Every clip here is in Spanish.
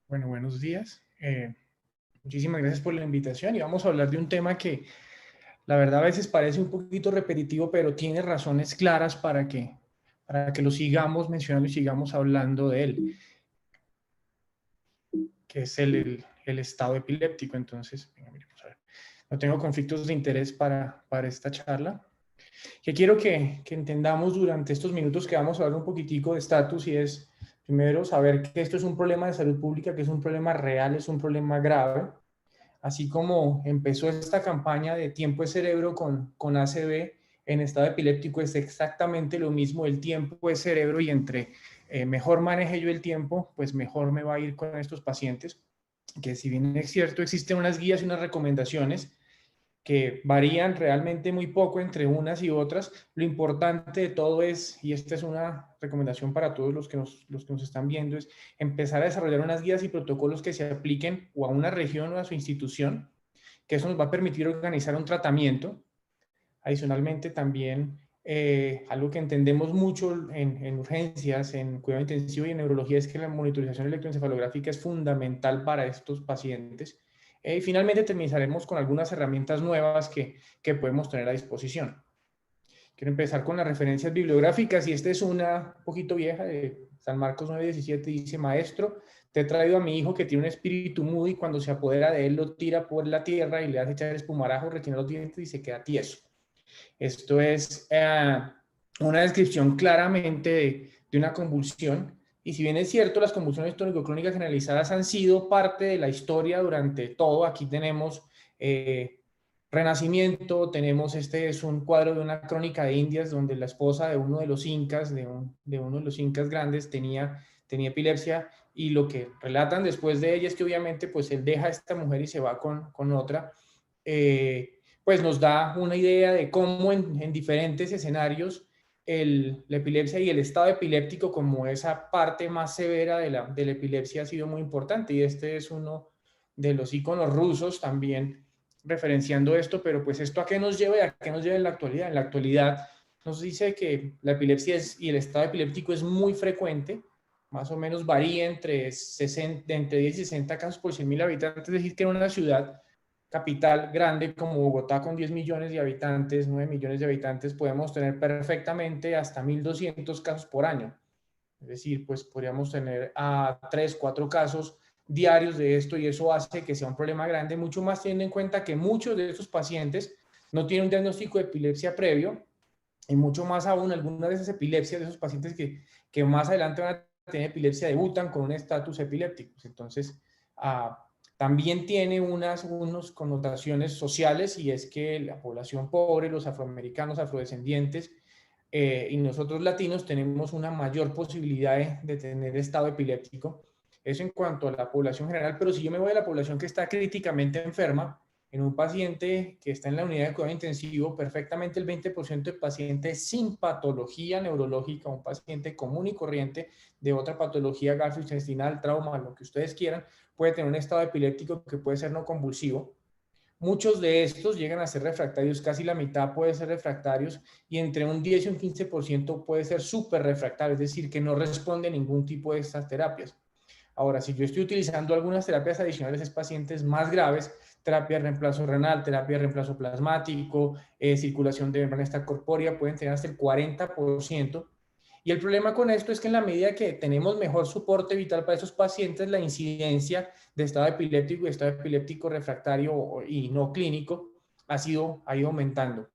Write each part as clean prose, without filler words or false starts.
Bueno, buenos días. Muchísimas gracias por la invitación y vamos a hablar de un tema que la verdad a veces parece un poquito repetitivo, pero tiene razones claras para que lo sigamos mencionando y sigamos hablando de él, que es el estado epiléptico. Entonces, venga, miremos a ver. No tengo conflictos de interés para esta charla. Que quiero que entendamos durante estos minutos que vamos a hablar un poquitico de estatus y es, primero, saber que esto es un problema de salud pública, que es un problema real, es un problema grave. Así como empezó esta campaña de tiempo de cerebro con ACV en estado epiléptico, es exactamente lo mismo. El tiempo es cerebro y entre mejor maneje yo el tiempo, pues mejor me va a ir con estos pacientes. Que si bien es cierto, existen unas guías y unas recomendaciones que varían realmente muy poco entre unas y otras. Lo importante de todo es, y esta es una recomendación para todos los que nos están viendo, es empezar a desarrollar unas guías y protocolos que se apliquen o a una región o a su institución, que eso nos va a permitir organizar un tratamiento. Adicionalmente, también algo que entendemos mucho en urgencias, en cuidado intensivo y en neurología es que la monitorización electroencefalográfica es fundamental para estos pacientes. Y finalmente terminaremos con algunas herramientas nuevas que podemos tener a disposición. Quiero empezar con las referencias bibliográficas y esta es una un poquito vieja de San Marcos 9:17. Dice: maestro, te he traído a mi hijo que tiene un espíritu mudo y cuando se apodera de él lo tira por la tierra y le hace echar espumarajo, retiene los dientes y se queda tieso. Esto es una descripción claramente de una convulsión. Y si bien es cierto, las convulsiones tónico-clónicas generalizadas han sido parte de la historia durante todo. Aquí tenemos Renacimiento, tenemos, este es un cuadro de una crónica de Indias donde la esposa de uno de los incas, de uno de los incas grandes, tenía epilepsia y lo que relatan después de ella es que obviamente pues él deja a esta mujer y se va con otra. Pues nos da una idea de cómo en diferentes escenarios la epilepsia y el estado epiléptico como esa parte más severa de la epilepsia ha sido muy importante y este es uno de los iconos rusos también referenciando esto, pero pues esto a qué nos lleva y a qué nos lleva en la actualidad. En la actualidad nos dice que la epilepsia y el estado epiléptico es muy frecuente, más o menos varía entre 10 y 60 casos por 100.000 habitantes, es decir, que en una ciudad capital grande como Bogotá con 10 millones de habitantes, 9 millones de habitantes, podemos tener perfectamente hasta 1.200 casos por año. Es decir, pues podríamos tener a 3, 4 casos diarios de esto y eso hace que sea un problema grande, mucho más teniendo en cuenta que muchos de estos pacientes no tienen un diagnóstico de epilepsia previo y mucho más aún algunas de esas epilepsias de esos pacientes que más adelante van a tener epilepsia debutan con un estatus epiléptico. Entonces, también tiene unas connotaciones sociales y es que la población pobre, los afroamericanos, afrodescendientes y nosotros latinos tenemos una mayor posibilidad de tener estado epiléptico. Eso en cuanto a la población general, pero si yo me voy a la población que está críticamente enferma, en un paciente que está en la unidad de cuidado intensivo, perfectamente el 20% de pacientes sin patología neurológica, un paciente común y corriente de otra patología gastrointestinal, trauma, lo que ustedes quieran, puede tener un estado epiléptico que puede ser no convulsivo. Muchos de estos llegan a ser refractarios, casi la mitad puede ser refractarios y entre un 10 y un 15% puede ser súper refractario, es decir, que no responde a ningún tipo de estas terapias. Ahora, si yo estoy utilizando algunas terapias adicionales en pacientes más graves, terapia de reemplazo renal, terapia de reemplazo plasmático, circulación de membrana extracorpórea, pueden tener hasta el 40%. Y el problema con esto es que en la medida que tenemos mejor soporte vital para esos pacientes, la incidencia de estado epiléptico y estado epiléptico refractario y no clínico ha ido aumentando.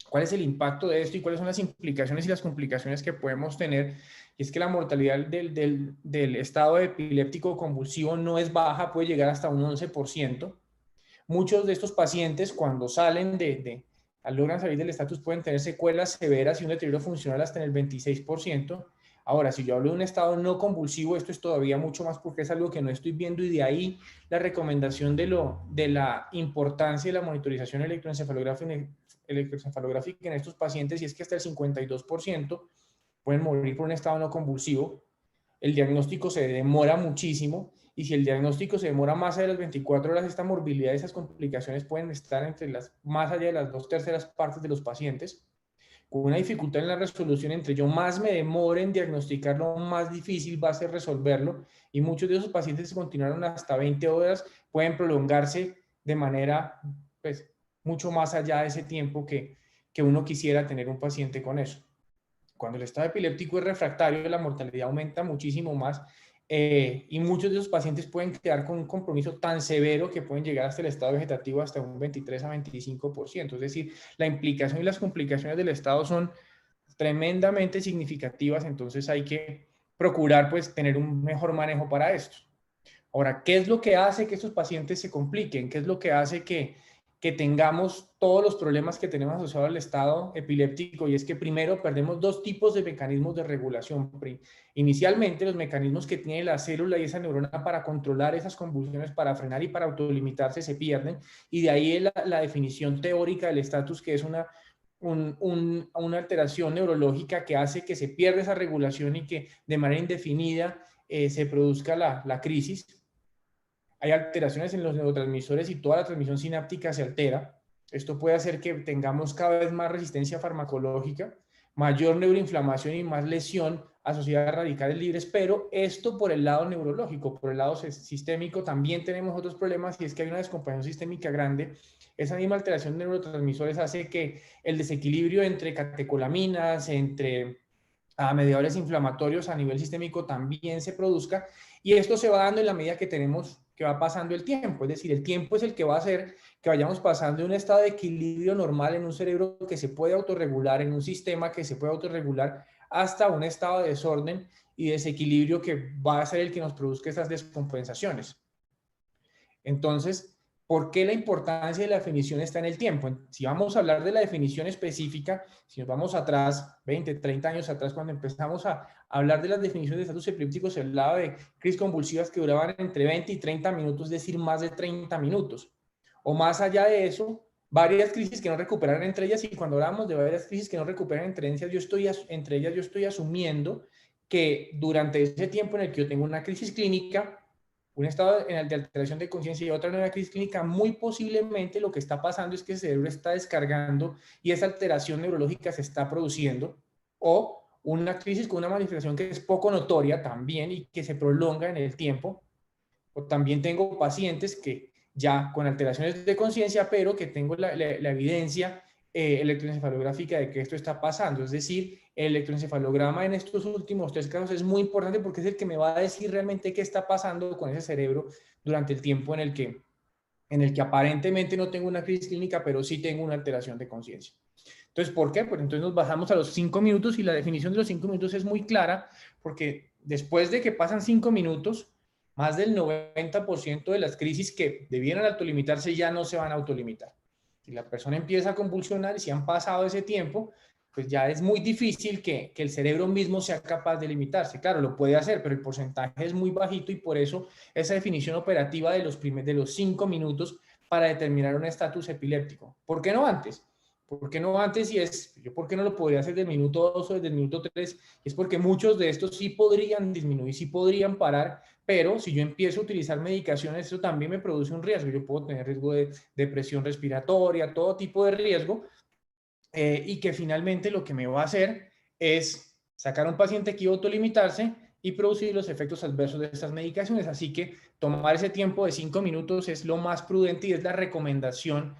¿Cuál es el impacto de esto y cuáles son las implicaciones y las complicaciones que podemos tener? Y es que la mortalidad del estado epiléptico convulsivo no es baja, puede llegar hasta un 11%. Muchos de estos pacientes cuando salen logran salir del estatus pueden tener secuelas severas y un deterioro funcional hasta en el 26%. Ahora, si yo hablo de un estado no convulsivo, esto es todavía mucho más porque es algo que no estoy viendo y de ahí la recomendación de la importancia de la monitorización electroencefalográfica en estos pacientes y es que hasta el 52% pueden morir por un estado no convulsivo. El diagnóstico se demora muchísimo y si el diagnóstico se demora más allá de las 24 horas, esta morbilidad y esas complicaciones pueden estar más allá de las 2/3 partes de los pacientes. con una dificultad en la resolución. Entre yo más me demore en diagnosticarlo, más difícil va a ser resolverlo, y muchos de esos pacientes que continuaron hasta 20 horas pueden prolongarse de manera, pues, mucho más allá de ese tiempo que uno quisiera tener un paciente con eso. Cuando el estado epiléptico es refractario, la mortalidad aumenta muchísimo más, y muchos de esos pacientes pueden quedar con un compromiso tan severo que pueden llegar hasta el estado vegetativo hasta un 23 a 25%. Es decir, la implicación y las complicaciones del estado son tremendamente significativas, entonces hay que procurar pues tener un mejor manejo para esto. Ahora, ¿qué es lo que hace que estos pacientes se compliquen? ¿Qué es lo que hace que tengamos todos los problemas que tenemos asociados al estado epiléptico? Y es que primero perdemos dos tipos de mecanismos de regulación. Inicialmente, los mecanismos que tiene la célula y esa neurona para controlar esas convulsiones, para frenar y para autolimitarse, se pierden. Y de ahí la definición teórica del estatus, que es una alteración neurológica que hace que se pierda esa regulación y que de manera indefinida se produzca la crisis. Hay alteraciones en los neurotransmisores y toda la transmisión sináptica se altera. Esto puede hacer que tengamos cada vez más resistencia farmacológica, mayor neuroinflamación y más lesión asociada a radicales libres, pero esto por el lado neurológico. Por el lado sistémico también tenemos otros problemas, y es que hay una descompensación sistémica grande. Esa misma alteración de neurotransmisores hace que el desequilibrio entre catecolaminas, entre mediadores inflamatorios a nivel sistémico también se produzca, y esto se va dando en la medida que va pasando el tiempo. Es decir, el tiempo es el que va a hacer que vayamos pasando de un estado de equilibrio normal en un cerebro que se puede autorregular, en un sistema que se puede autorregular, hasta un estado de desorden y desequilibrio que va a ser el que nos produzca estas descompensaciones. Entonces, ¿por qué la importancia de la definición está en el tiempo? Si vamos a hablar de la definición específica, si nos vamos atrás, 20, 30 años atrás, cuando empezamos a hablar de las definiciones de estatus epiléptico, se hablaba de crisis convulsivas que duraban entre 20 y 30 minutos, es decir, más de 30 minutos. O más allá de eso, varias crisis que no recuperaran entre ellas, y cuando hablamos de varias crisis que no recuperan entre ellas, yo estoy asumiendo que durante ese tiempo en el que yo tengo una crisis clínica, un estado de alteración de conciencia y otra nueva crisis clínica, muy posiblemente lo que está pasando es que el cerebro está descargando y esa alteración neurológica se está produciendo, o una crisis con una manifestación que es poco notoria también y que se prolonga en el tiempo. O también tengo pacientes que ya con alteraciones de conciencia, pero que tengo la evidencia electroencefalográfica de que esto está pasando. Es decir, el electroencefalograma en estos últimos 3 casos es muy importante porque es el que me va a decir realmente qué está pasando con ese cerebro durante el tiempo en el que aparentemente no tengo una crisis clínica, pero sí tengo una alteración de conciencia. Entonces, ¿por qué? Pues entonces nos bajamos a los 5 minutos, y la definición de los 5 minutos es muy clara, porque después de que pasan 5 minutos, más del 90% de las crisis que debieran autolimitarse ya no se van a autolimitar. Si la persona empieza a convulsionar y si han pasado ese tiempo, pues ya es muy difícil que el cerebro mismo sea capaz de limitarse. Claro, lo puede hacer, pero el porcentaje es muy bajito, y por eso esa definición operativa de los 5 minutos para determinar un estatus epiléptico. ¿Por qué no antes? ¿Por qué no antes? ¿Por qué no lo podría hacer desde el minuto 2 o desde el minuto 3? Es porque muchos de estos sí podrían disminuir, sí podrían parar, pero si yo empiezo a utilizar medicaciones, eso también me produce un riesgo. Yo puedo tener riesgo de depresión respiratoria, todo tipo de riesgo, y que finalmente lo que me va a hacer es sacar a un paciente que iba a autolimitarse y producir los efectos adversos de estas medicaciones. Así que tomar ese tiempo de 5 minutos es lo más prudente y es la recomendación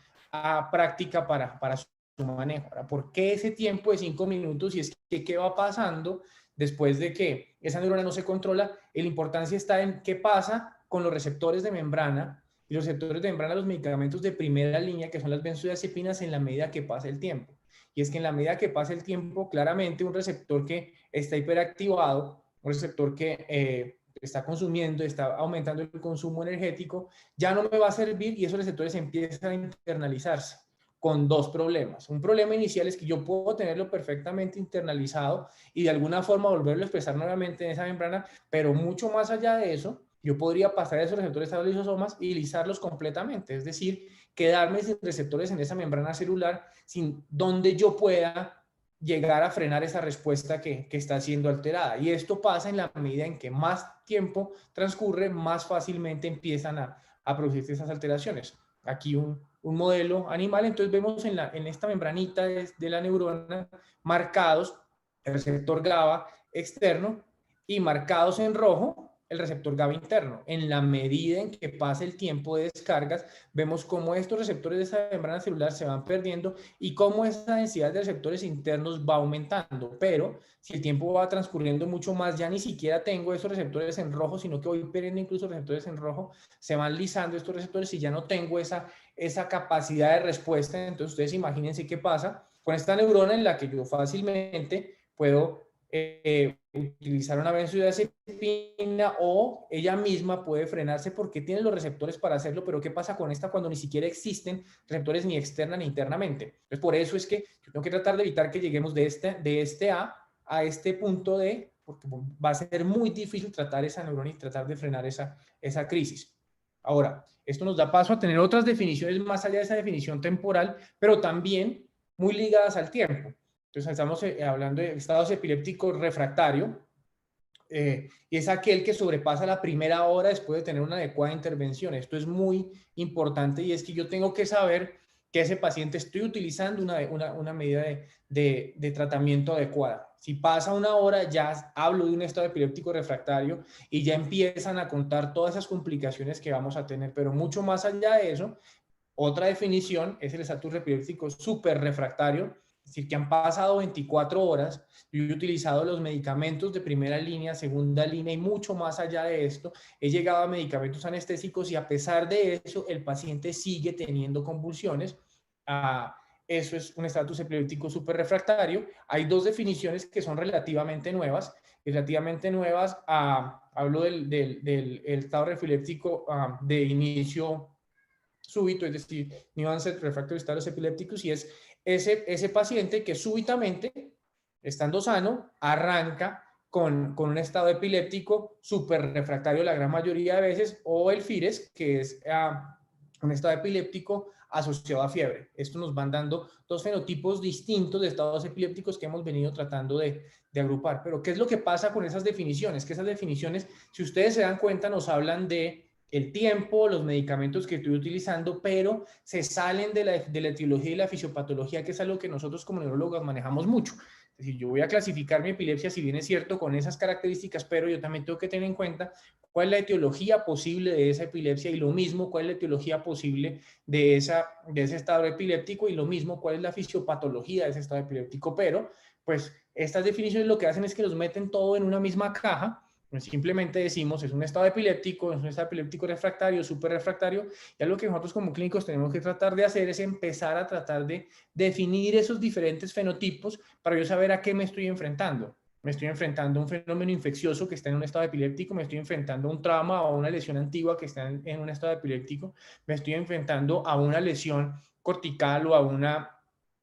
práctica para su manejo. Ahora, ¿por qué ese tiempo de 5 minutos? Y es que qué va pasando después de que esa neurona no se controla. La importancia está en qué pasa con los receptores de membrana, y los receptores de membrana, los medicamentos de primera línea, que son las benzodiazepinas, en la medida que pasa el tiempo. Y es que en la medida que pasa el tiempo, claramente un receptor que está hiperactivado, un receptor que está consumiendo, está aumentando el consumo energético, ya no me va a servir, y esos receptores empiezan a internalizarse con dos problemas. Un problema inicial es que yo puedo tenerlo perfectamente internalizado y de alguna forma volverlo a expresar nuevamente en esa membrana, pero mucho más allá de eso, yo podría pasar esos receptores a los lisosomas y lisarlos completamente, es decir, quedarme sin receptores en esa membrana celular, sin donde yo pueda llegar a frenar esa respuesta que está siendo alterada. Y esto pasa en la medida en que más tiempo transcurre, más fácilmente empiezan a producirse esas alteraciones. aquí un modelo animal, entonces vemos en esta membranita de la neurona marcados el receptor GABA externo y marcados en rojo el receptor GABA interno. En la medida en que pasa el tiempo de descargas, vemos cómo estos receptores de esa membrana celular se van perdiendo y cómo esa densidad de receptores internos va aumentando. Pero si el tiempo va transcurriendo mucho más, ya ni siquiera tengo esos receptores en rojo, sino que voy perdiendo incluso receptores en rojo, se van lisando estos receptores y ya no tengo esa capacidad de respuesta. Entonces ustedes imagínense qué pasa con esta neurona en la que yo fácilmente puedo utilizar una benzodiazepina o ella misma puede frenarse porque tiene los receptores para hacerlo, pero ¿qué pasa con esta cuando ni siquiera existen receptores ni externa ni internamente? Entonces, por eso es que yo tengo que tratar de evitar que lleguemos de este a este punto D, porque va a ser muy difícil tratar esa neurona y tratar de frenar esa crisis. Ahora, esto nos da paso a tener otras definiciones más allá de esa definición temporal, pero también muy ligadas al tiempo. Entonces, estamos hablando de estados epilépticos refractario, y es aquel que sobrepasa la primera hora después de tener una adecuada intervención. Esto es muy importante y es que yo tengo que saber que ese paciente estoy utilizando una medida de tratamiento adecuada. Si pasa una hora, ya hablo de un estado epiléptico refractario y ya empiezan a contar todas esas complicaciones que vamos a tener, pero mucho más allá de eso, otra definición es el estatus epiléptico súper refractario, es decir, que han pasado 24 horas, yo he utilizado los medicamentos de primera línea, segunda línea y mucho más allá de esto, he llegado a medicamentos anestésicos y a pesar de eso, el paciente sigue teniendo convulsiones. Eso es un estatus epiléptico súper refractario. Hay dos definiciones que son relativamente nuevas. Hablo del estado epiléptico de inicio súbito, es decir, New Onset Refractory Status Epilépticos, y es ese paciente que súbitamente, estando sano, arranca con un estado epiléptico súper refractario la gran mayoría de veces, o el FIRES, que es un estado epiléptico asociado a fiebre. Esto nos van dando dos fenotipos distintos de estados epilépticos que hemos venido tratando de agrupar. Pero, ¿qué es lo que pasa con esas definiciones? Que esas definiciones, si ustedes se dan cuenta, nos hablan de el tiempo, los medicamentos que estoy utilizando, pero se salen de la etiología y la fisiopatología, que es algo que nosotros como neurólogos manejamos mucho. Es decir, yo voy a clasificar mi epilepsia, si bien es cierto, con esas características, pero yo también tengo que tener en cuenta cuál es la etiología posible de esa epilepsia y lo mismo, cuál es la etiología posible de ese estado epiléptico y lo mismo, cuál es la fisiopatología de ese estado epiléptico. Pero, pues, estas definiciones lo que hacen es que los meten todo en una misma caja. Simplemente decimos, es un estado epiléptico, es un estado epiléptico refractario, súper refractario, y algo que nosotros como clínicos tenemos que tratar de hacer es empezar a tratar de definir esos diferentes fenotipos para yo saber a qué me estoy enfrentando. Me estoy enfrentando a un fenómeno infeccioso que está en un estado epiléptico, me estoy enfrentando a un trauma o a una lesión antigua que está en un estado epiléptico, me estoy enfrentando a una lesión cortical o a una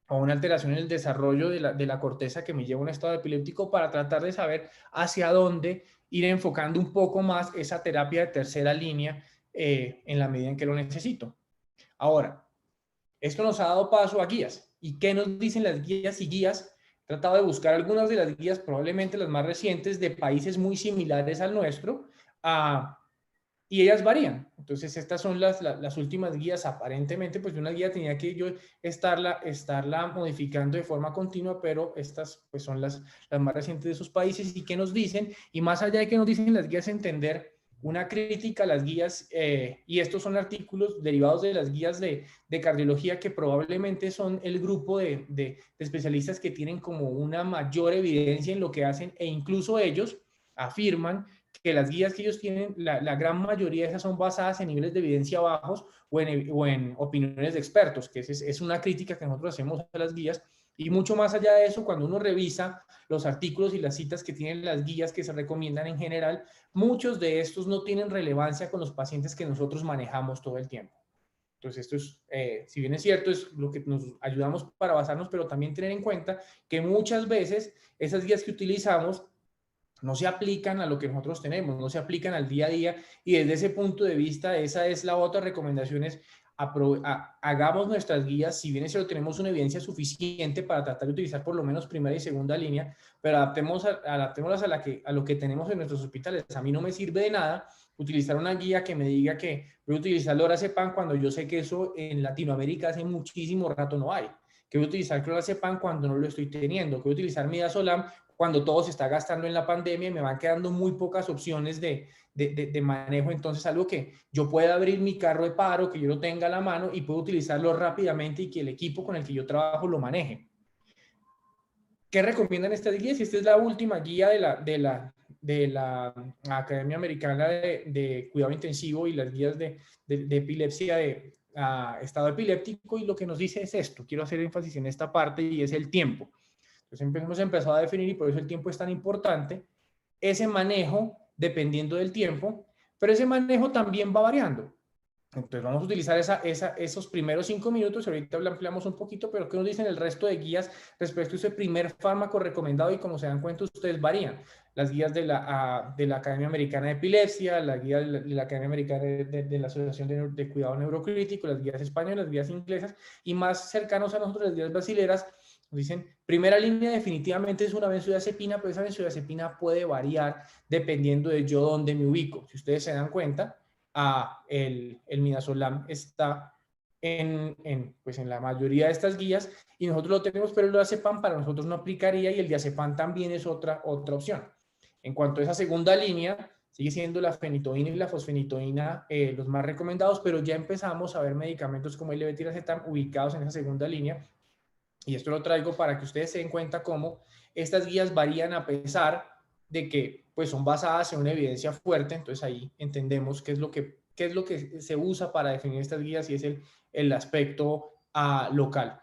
alteración en el desarrollo de la corteza que me lleva a un estado epiléptico para tratar de saber hacia dónde ir enfocando un poco más esa terapia de tercera línea en la medida en que lo necesito. Ahora, esto nos ha dado paso a guías. ¿Y qué nos dicen las guías y guías? He tratado de buscar algunas de las guías, probablemente las más recientes, de países muy similares al nuestro, y ellas varían. Entonces, estas son las últimas guías. Aparentemente, pues una guía tenía que yo estarla modificando de forma continua, pero estas pues son las más recientes de esos países. ¿Y qué nos dicen? Y más allá de que nos dicen las guías, entender una crítica a las guías, y estos son artículos derivados de las guías de cardiología que probablemente son el grupo de especialistas que tienen como una mayor evidencia en lo que hacen, e incluso ellos afirman que las guías que ellos tienen, la gran mayoría de esas son basadas en niveles de evidencia bajos o en opiniones de expertos, que es una crítica que nosotros hacemos a las guías. Y mucho más allá de eso, cuando uno revisa los artículos y las citas que tienen las guías que se recomiendan en general, muchos de estos no tienen relevancia con los pacientes que nosotros manejamos todo el tiempo. Entonces, esto es, si bien es cierto, es lo que nos ayudamos para basarnos, pero también tener en cuenta que muchas veces esas guías que utilizamos no se aplican a lo que nosotros tenemos, no se aplican al día a día, y desde ese punto de vista, esa es la otra recomendación, es hagamos nuestras guías, si bien es cierto, tenemos una evidencia suficiente para tratar de utilizar por lo menos primera y segunda línea, pero adaptémoslas a lo que tenemos en nuestros hospitales. A mí no me sirve de nada utilizar una guía que me diga que voy a utilizar lorazepam cuando yo sé que eso en Latinoamérica hace muchísimo rato no hay, que voy a utilizar clonazepam cuando no lo estoy teniendo, que voy a utilizar midazolam cuando todo se está gastando en la pandemia y me van quedando muy pocas opciones de manejo. Entonces, algo que yo pueda abrir mi carro de paro, que yo lo tenga a la mano y puedo utilizarlo rápidamente y que el equipo con el que yo trabajo lo maneje. ¿Qué recomiendan estas guías? Esta es la última guía de la Academia Americana de Cuidado Intensivo y las guías de epilepsia de estado epiléptico, y lo que nos dice es esto. Quiero hacer énfasis en esta parte y es el tiempo. Entonces hemos empezado a definir, y por eso el tiempo es tan importante, ese manejo dependiendo del tiempo, pero ese manejo también va variando. Entonces vamos a utilizar esos primeros 5 minutos, ahorita lo ampliamos un poquito, pero ¿qué nos dicen el resto de guías respecto a ese primer fármaco recomendado? Y como se dan cuenta, ustedes varían. Las guías de la Academia Americana de Epilepsia, la guía de la Academia Americana de la Asociación de Cuidado Neurocrítico, las guías españolas, las guías inglesas, y más cercanos a nosotros, las guías brasileras, nos dicen, primera línea definitivamente es una benzodiazepina, pero esa benzodiazepina puede variar dependiendo de yo dónde me ubico. Si ustedes se dan cuenta, el midazolam está pues en la mayoría de estas guías y nosotros lo tenemos, pero el lorazepam para nosotros no aplicaría, y el diazepam también es otra opción. En cuanto a esa segunda línea, sigue siendo la fenitoína y la fosfenitoína los más recomendados, pero ya empezamos a ver medicamentos como el levetiracetam ubicados en esa segunda línea, y esto lo traigo para que ustedes se den cuenta cómo estas guías varían a pesar de que pues son basadas en una evidencia fuerte. Entonces ahí entendemos qué es lo que se usa para definir estas guías, y es el aspecto local.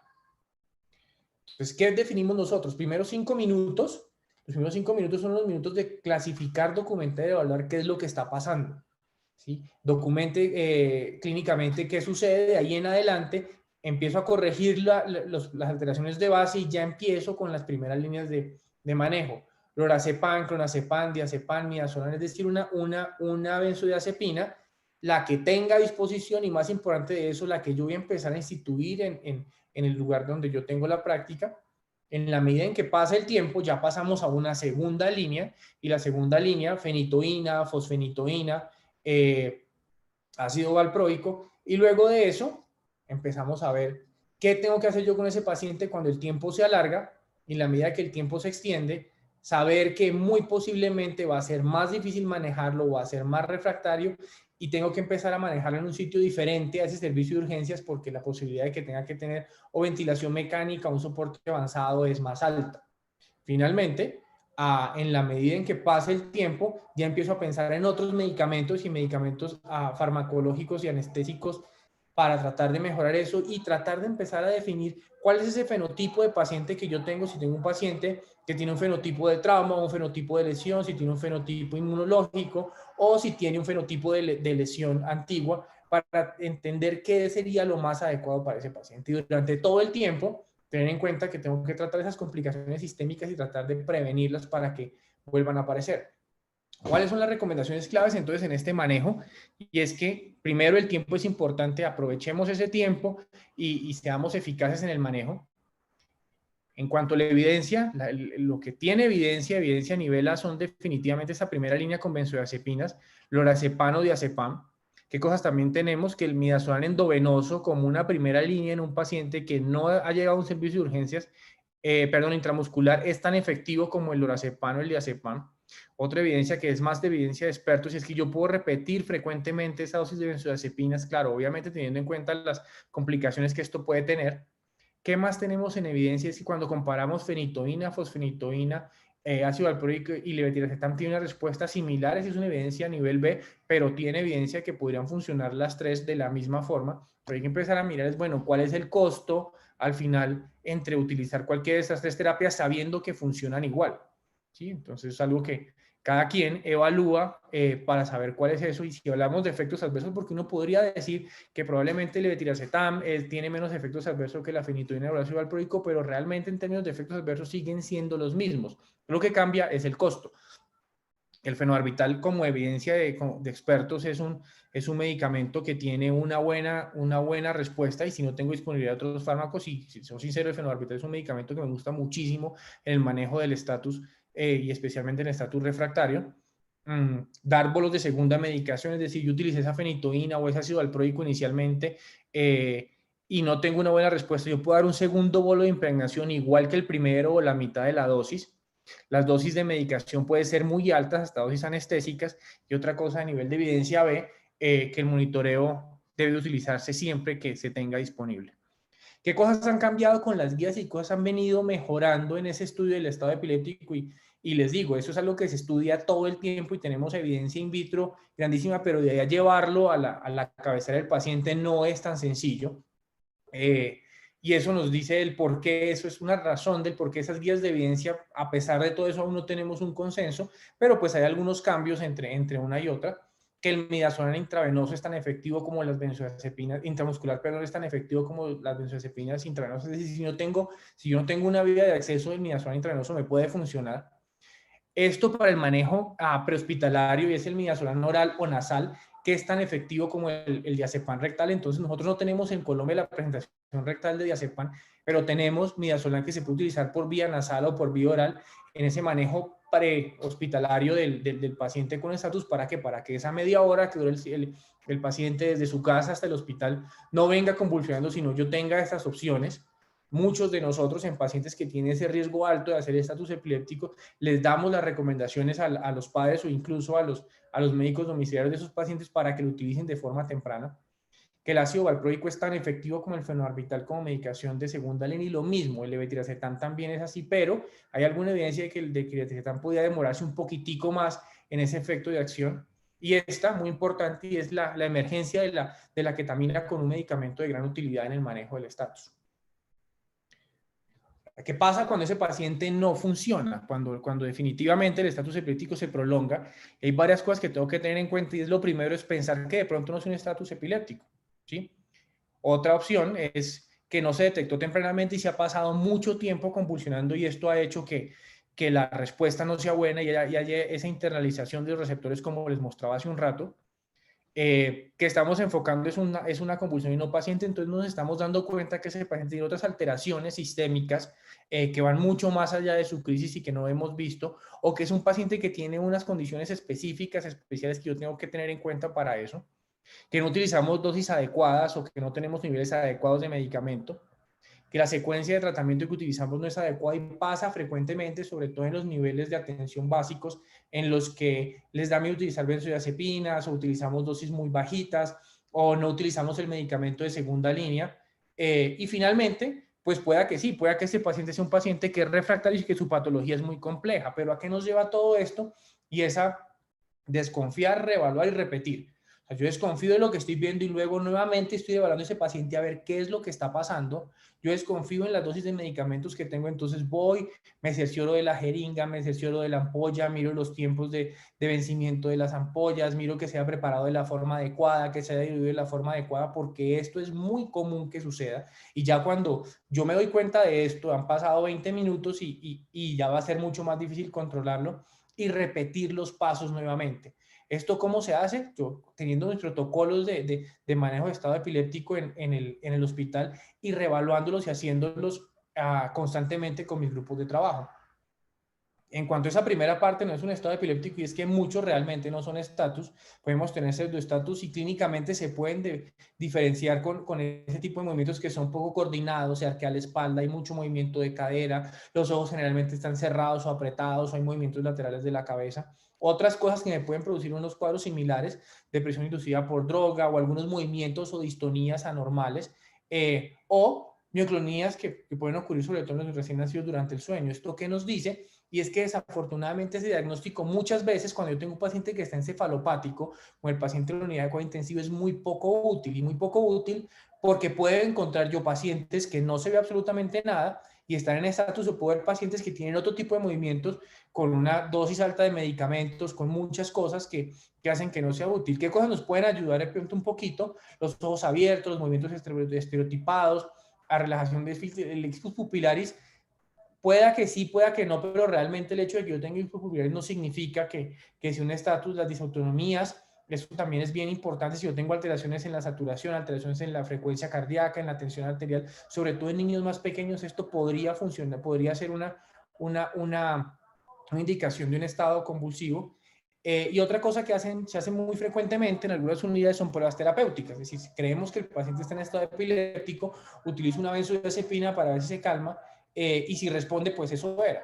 Entonces, ¿qué definimos nosotros? Primero 5 minutos. Los primeros 5 minutos son los minutos de clasificar, documentar y evaluar qué es lo que está pasando, ¿sí? Documente clínicamente qué sucede. De ahí en adelante empiezo a corregir las alteraciones de base y ya empiezo con las primeras líneas de manejo. Lorazepam, clonazepam, diazepam, midazolam, es decir, una benzodiazepina, la que tenga a disposición, y más importante de eso, la que yo voy a empezar a instituir en el lugar donde yo tengo la práctica. En la medida en que pasa el tiempo, ya pasamos a una segunda línea, y la segunda línea, fenitoína, fosfenitoína, ácido valproico, y luego de eso empezamos a ver qué tengo que hacer yo con ese paciente cuando el tiempo se alarga, y en la medida que el tiempo se extiende, saber que muy posiblemente va a ser más difícil manejarlo, va a ser más refractario, y tengo que empezar a manejarlo en un sitio diferente a ese servicio de urgencias, porque la posibilidad de que tenga que tener o ventilación mecánica o un soporte avanzado es más alta. Finalmente, en la medida en que pase el tiempo, ya empiezo a pensar en otros medicamentos y medicamentos farmacológicos y anestésicos para tratar de mejorar eso, y tratar de empezar a definir cuál es ese fenotipo de paciente que yo tengo. Si tengo un paciente que tiene un fenotipo de trauma, un fenotipo de lesión, si tiene un fenotipo inmunológico, o si tiene un fenotipo de lesión antigua, para entender qué sería lo más adecuado para ese paciente. Y durante todo el tiempo, tener en cuenta que tengo que tratar esas complicaciones sistémicas y tratar de prevenirlas para que vuelvan a aparecer. ¿Cuáles son las recomendaciones claves entonces en este manejo? Y es que primero el tiempo es importante, aprovechemos ese tiempo y seamos eficaces en el manejo. En cuanto a la evidencia, lo que tiene evidencia a nivel A son definitivamente esa primera línea con benzodiazepinas, lorazepam o diazepam. ¿Qué cosas también tenemos? Que el midazolam endovenoso como una primera línea en un paciente que no ha llegado a un servicio de urgencias, intramuscular, es tan efectivo como el lorazepam o el diazepam. Otra evidencia que es más de evidencia de expertos es que yo puedo repetir frecuentemente esa dosis de benzodiazepinas, claro, obviamente teniendo en cuenta las complicaciones que esto puede tener. ¿Qué más tenemos en evidencia? Es que cuando comparamos fenitoína, fosfenitoína, ácido valproico y levetiracetam, tiene una respuesta similar. Es una evidencia a nivel B, pero tiene evidencia que podrían funcionar las tres de la misma forma. Pero hay que empezar a mirar, bueno, ¿cuál es el costo al final entre utilizar cualquiera de estas tres terapias sabiendo que funcionan igual? ¿Sí? Entonces es algo que cada quien evalúa para saber cuál es eso. Y si hablamos de efectos adversos, porque uno podría decir que probablemente el levetiracetam tiene menos efectos adversos que la fenitoína o el ácido valproico, pero realmente en términos de efectos adversos siguen siendo los mismos. Lo que cambia es el costo. El fenobarbital, como evidencia de expertos, es un medicamento que tiene una buena respuesta, y si no tengo disponibilidad de otros fármacos, y si soy sincero, el fenobarbital es un medicamento que me gusta muchísimo en el manejo del estatus y especialmente en el estatus refractario. dar bolos de segunda medicación, es decir, yo utilicé esa fenitoína o ese ácido valproico inicialmente y no tengo una buena respuesta, yo puedo dar un segundo bolo de impregnación igual que el primero o la mitad de la dosis. Las dosis de medicación pueden ser muy altas, hasta dosis anestésicas, y otra cosa a nivel de evidencia B, que el monitoreo debe utilizarse siempre que se tenga disponible. ¿Qué cosas han cambiado con las guías y cosas han venido mejorando en ese estudio del estado epiléptico? Y les digo, eso es algo que se estudia todo el tiempo y tenemos evidencia in vitro grandísima, pero de ahí a llevarlo a la cabecera del paciente no es tan sencillo. Y eso nos dice el por qué, eso es una razón del por qué esas guías de evidencia, a pesar de todo eso, aún no tenemos un consenso, pero pues hay algunos cambios entre una y otra, que el midazolam intravenoso es tan efectivo como las benzodiazepinas, intramuscular, perdón, es tan efectivo como las benzodiazepinas intravenosas, es decir, si yo no tengo una vía de acceso, el midazolam intravenoso me puede funcionar. Esto para el manejo prehospitalario y es el midazolam oral o nasal, que es tan efectivo como el diazepam rectal. Entonces, nosotros no tenemos en Colombia la presentación rectal de diazepam, pero tenemos midazolam que se puede utilizar por vía nasal o por vía oral en ese manejo prehospitalario del paciente con estatus. ¿Para qué? Para que esa media hora que dure el paciente desde su casa hasta el hospital no venga convulsionando, sino yo tenga estas opciones. Muchos de nosotros en pacientes que tienen ese riesgo alto de hacer estatus epiléptico, les damos las recomendaciones a los padres o incluso a los médicos domiciliarios de esos pacientes para que lo utilicen de forma temprana. Que el ácido valproico es tan efectivo como el fenobarbital como medicación de segunda línea y lo mismo, el levetiracetam también es así, pero hay alguna evidencia de que el levetiracetam podía demorarse un poquitico más en ese efecto de acción. Y esta, muy importante, y es la emergencia de la ketamina con un medicamento de gran utilidad en el manejo del estatus. ¿Qué pasa cuando ese paciente no funciona? Cuando definitivamente el estatus epiléptico se prolonga. Hay varias cosas que tengo que tener en cuenta y es lo primero es pensar que de pronto no es un estatus epiléptico, ¿sí? Otra opción es que no se detectó tempranamente y se ha pasado mucho tiempo convulsionando y esto ha hecho que la respuesta no sea buena y haya esa internalización de los receptores como les mostraba hace un rato. Que estamos enfocando es una convulsión y no paciente, entonces nos estamos dando cuenta que ese paciente tiene otras alteraciones sistémicas que van mucho más allá de su crisis y que no hemos visto, o que es un paciente que tiene unas condiciones específicas, especiales que yo tengo que tener en cuenta para eso, que no utilizamos dosis adecuadas o que no tenemos niveles adecuados de medicamento, que la secuencia de tratamiento que utilizamos no es adecuada y pasa frecuentemente, sobre todo en los niveles de atención básicos, en los que les da miedo utilizar benzodiazepinas o utilizamos dosis muy bajitas o no utilizamos el medicamento de segunda línea. Y finalmente, pues pueda que sí, pueda que este paciente sea un paciente que es refractario y que su patología es muy compleja, pero ¿a qué nos lleva todo esto? Y esa desconfiar, reevaluar y repetir. O sea, yo desconfío de lo que estoy viendo y luego nuevamente estoy evaluando a ese paciente a ver qué es lo que está pasando. Yo desconfío en las dosis de medicamentos que tengo, entonces voy, me cercioro de la jeringa, me cercioro de la ampolla, miro los tiempos de vencimiento de las ampollas, miro que se haya preparado de la forma adecuada, que se haya diluido de la forma adecuada, porque esto es muy común que suceda. Y ya cuando yo me doy cuenta de esto, han pasado 20 minutos y ya va a ser mucho más difícil controlarlo y repetir los pasos nuevamente. ¿Esto cómo se hace? Yo teniendo mis protocolos de manejo de estado epiléptico en el hospital y reevaluándolos y haciéndolos constantemente con mis grupos de trabajo. En cuanto a esa primera parte, no es un estado epiléptico y es que muchos realmente no son estatus, podemos tener pseudoestatus y clínicamente se pueden diferenciar con ese tipo de movimientos que son poco coordinados, se arquea la espalda, hay mucho movimiento de cadera, los ojos generalmente están cerrados o apretados, o hay movimientos laterales de la cabeza. Otras cosas que me pueden producir unos cuadros similares, depresión inducida por droga o algunos movimientos o distonías anormales, o mioclonías que pueden ocurrir sobre todo en los recién nacidos durante el sueño. ¿Esto qué nos dice? Y es que desafortunadamente ese diagnóstico muchas veces cuando yo tengo un paciente que está encefalopático o el paciente de la unidad de cuidado intensivo es muy poco útil y muy poco útil porque puedo encontrar yo pacientes que no se ve absolutamente nada y están en estatus o puedo ver pacientes que tienen otro tipo de movimientos con una dosis alta de medicamentos, con muchas cosas que hacen que no sea útil. ¿Qué cosas nos pueden ayudar de pronto un poquito? Los ojos abiertos, los movimientos estereotipados, la relajación del ictus pupilaris. Pueda que sí, pueda que no, pero realmente el hecho de que yo tenga hipopupilares no significa que sea un estatus, las disautonomías, eso también es bien importante. Si yo tengo alteraciones en la saturación, alteraciones en la frecuencia cardíaca, en la tensión arterial, sobre todo en niños más pequeños, esto podría funcionar, podría ser una indicación de un estado convulsivo. Y otra cosa que se hace muy frecuentemente en algunas unidades son pruebas terapéuticas. Es decir, si creemos que el paciente está en estado epiléptico, utilizo una benzodiazepina para ver si se calma, y si responde, pues eso era.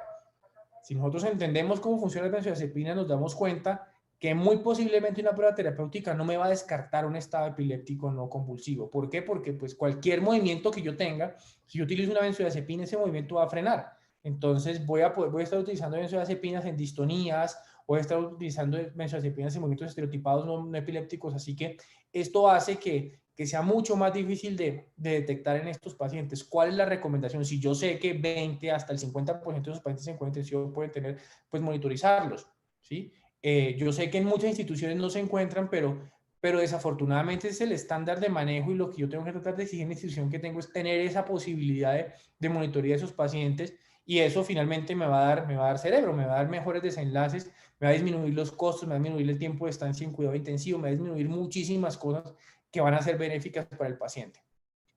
Si nosotros entendemos cómo funciona la benzodiazepina, nos damos cuenta que muy posiblemente una prueba terapéutica no me va a descartar un estado epiléptico no convulsivo. ¿Por qué? Porque pues cualquier movimiento que yo tenga, si yo utilizo una benzodiazepina, ese movimiento va a frenar. Entonces voy a estar utilizando benzodiazepinas en distonías, voy a estar utilizando benzodiazepinas en movimientos estereotipados no epilépticos, así que esto hace que sea mucho más difícil de detectar en estos pacientes. ¿Cuál es la recomendación? Si yo sé que 20 hasta el 50% de los pacientes en cuidado intensivo pueden tener, pues monitorizarlos, ¿sí? Yo sé que en muchas instituciones no se encuentran, pero desafortunadamente es el estándar de manejo, y lo que yo tengo que tratar de exigir en la institución que tengo es tener esa posibilidad de monitoría de esos pacientes, y eso finalmente me va a dar cerebro, me va a dar mejores desenlaces, me va a disminuir los costos, me va a disminuir el tiempo de estancia en cuidado intensivo, me va a disminuir muchísimas cosas que van a ser benéficas para el paciente.